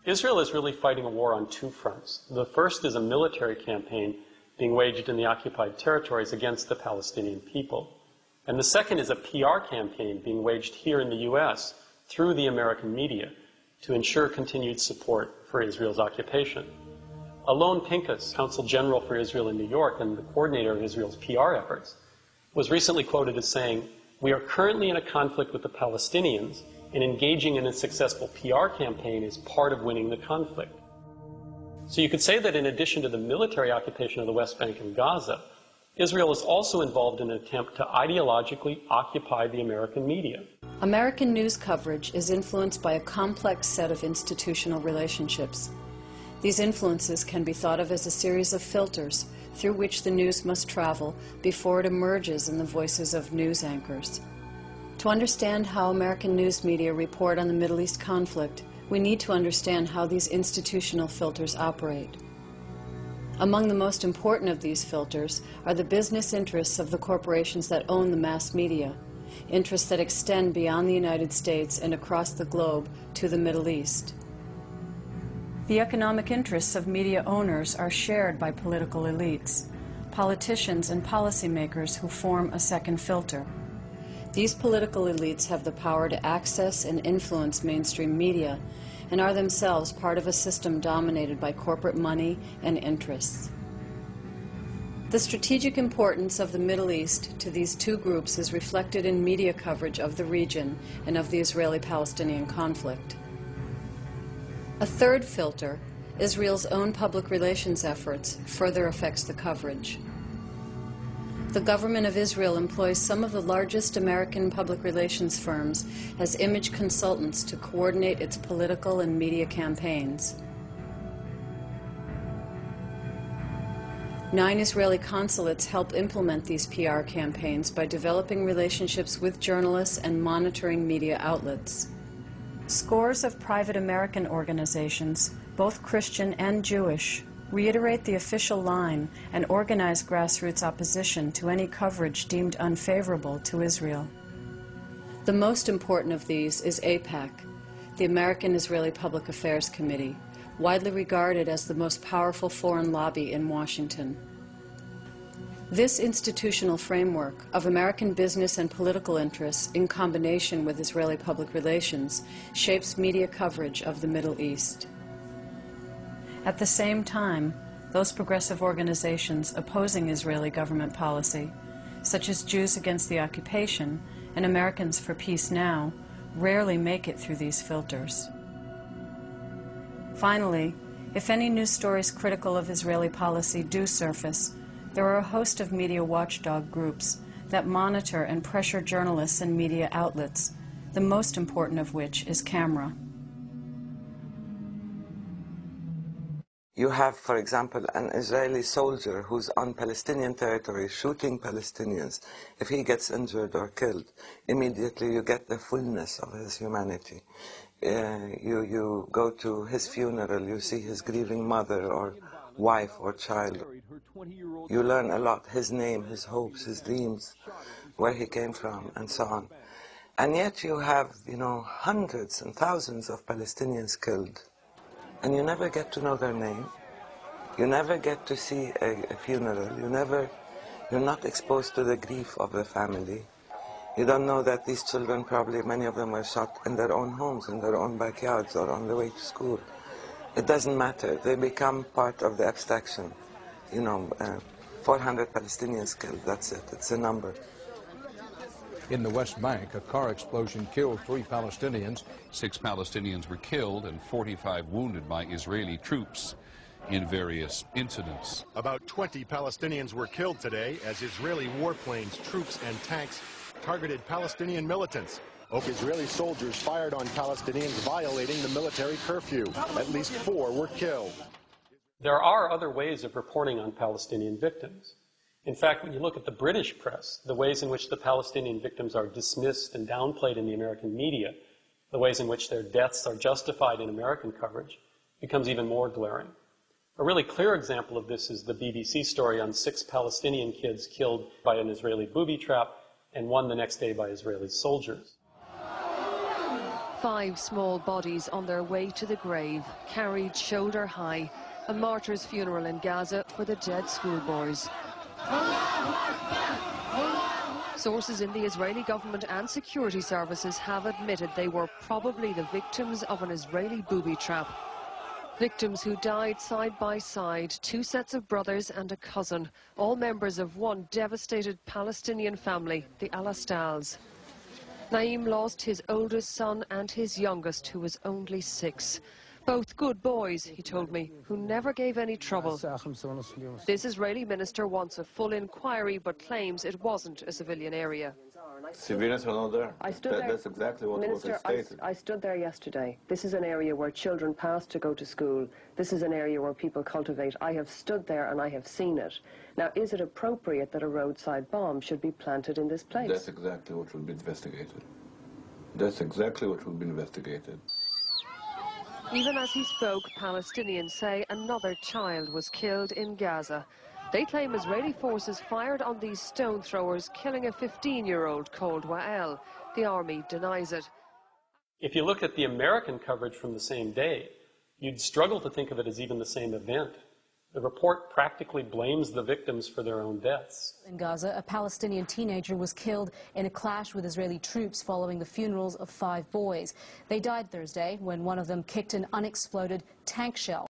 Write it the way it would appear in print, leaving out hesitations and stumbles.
Israel is really fighting a war on two fronts. The first is a military campaign being waged in the occupied territories against the Palestinian people. And the second is a PR campaign being waged here in the U.S. through the American media to ensure continued support for Israel's occupation. Alon Pincus, Consul General for Israel in New York and the coordinator of Israel's PR efforts, was recently quoted as saying, "We are currently in a conflict with the Palestinians, and engaging in a successful PR campaign is part of winning the conflict." So you could say that in addition to the military occupation of the West Bank and Gaza, Israel is also involved in an attempt to ideologically occupy the American media. American news coverage is influenced by a complex set of institutional relationships. These influences can be thought of as a series of filters through which the news must travel before it emerges in the voices of news anchors. To understand how American news media report on the Middle East conflict, we need to understand how these institutional filters operate. Among the most important of these filters are the business interests of the corporations that own the mass media, interests that extend beyond the United States and across the globe to the Middle East. The economic interests of media owners are shared by political elites, politicians and policymakers who form a second filter. These political elites have the power to access and influence mainstream media and are themselves part of a system dominated by corporate money and interests. The strategic importance of the Middle East to these two groups is reflected in media coverage of the region and of the Israeli-Palestinian conflict. A third filter, Israel's own public relations efforts, further affects the coverage. The government of Israel employs some of the largest American public relations firms as image consultants to coordinate its political and media campaigns. 9 Israeli consulates help implement these PR campaigns by developing relationships with journalists and monitoring media outlets. Scores of private American organizations, both Christian and Jewish, reiterate the official line and organize grassroots opposition to any coverage deemed unfavorable to Israel. The most important of these is AIPAC, the American Israeli Public Affairs Committee, widely regarded as the most powerful foreign lobby in Washington. This institutional framework of American business and political interests in combination with Israeli public relations shapes media coverage of the Middle East. At the same time, those progressive organizations opposing Israeli government policy, such as Jews Against the Occupation and Americans for Peace Now, rarely make it through these filters. Finally, if any news stories critical of Israeli policy do surface, there are a host of media watchdog groups that monitor and pressure journalists and media outlets, the most important of which is CAMERA. You have, for example, an Israeli soldier who's on Palestinian territory shooting Palestinians. If he gets injured or killed, immediately you get the fullness of his humanity. You go to his funeral, you see his grieving mother or wife or child. You learn a lot, his name, his hopes, his dreams, where he came from, and so on. And yet you have, hundreds and thousands of Palestinians killed. And you never get to know their name. You never get to see a funeral. You're not exposed to the grief of the family. You don't know that these children, probably many of them were shot in their own homes, in their own backyards, or on the way to school. It doesn't matter. They become part of the abstraction. 400 Palestinians killed, that's it. It's a number. In the West Bank, a car explosion killed 3 Palestinians. 6 Palestinians were killed and 45 wounded by Israeli troops in various incidents. About 20 Palestinians were killed today as Israeli warplanes, troops, and tanks targeted Palestinian militants. Israeli soldiers fired on Palestinians violating the military curfew. At least 4 were killed. There are other ways of reporting on Palestinian victims. In fact, when you look at the British press, the ways in which the Palestinian victims are dismissed and downplayed in the American media, the ways in which their deaths are justified in American coverage, becomes even more glaring. A really clear example of this is the BBC story on 6 Palestinian kids killed by an Israeli booby trap and one the next day by Israeli soldiers. 5 small bodies on their way to the grave, carried shoulder high, a martyr's funeral in Gaza for the dead schoolboys. Sources in the Israeli government and security services have admitted they were probably the victims of an Israeli booby trap. Victims who died side by side, 2 sets of brothers and a cousin, all members of one devastated Palestinian family, the Al-Astals. Naim lost his oldest son and his youngest, who was only 6. Both good boys, he told me, who never gave any trouble. This Israeli minister wants a full inquiry, but claims it wasn't a civilian area. Civilians are not there. That's exactly what was stated. I stood there yesterday. This is an area where children pass to go to school. This is an area where people cultivate. I have stood there and I have seen it. Now, is it appropriate that a roadside bomb should be planted in this place? That's exactly what will be investigated. That's exactly what will be investigated. Even as he spoke, Palestinians say another child was killed in Gaza. They claim Israeli forces fired on these stone throwers, killing a 15-year-old called Wael. The army denies it. If you look at the American coverage from the same day, you'd struggle to think of it as even the same event. The report practically blames the victims for their own deaths. In Gaza, a Palestinian teenager was killed in a clash with Israeli troops following the funerals of 5 boys. They died Thursday when one of them kicked an unexploded tank shell.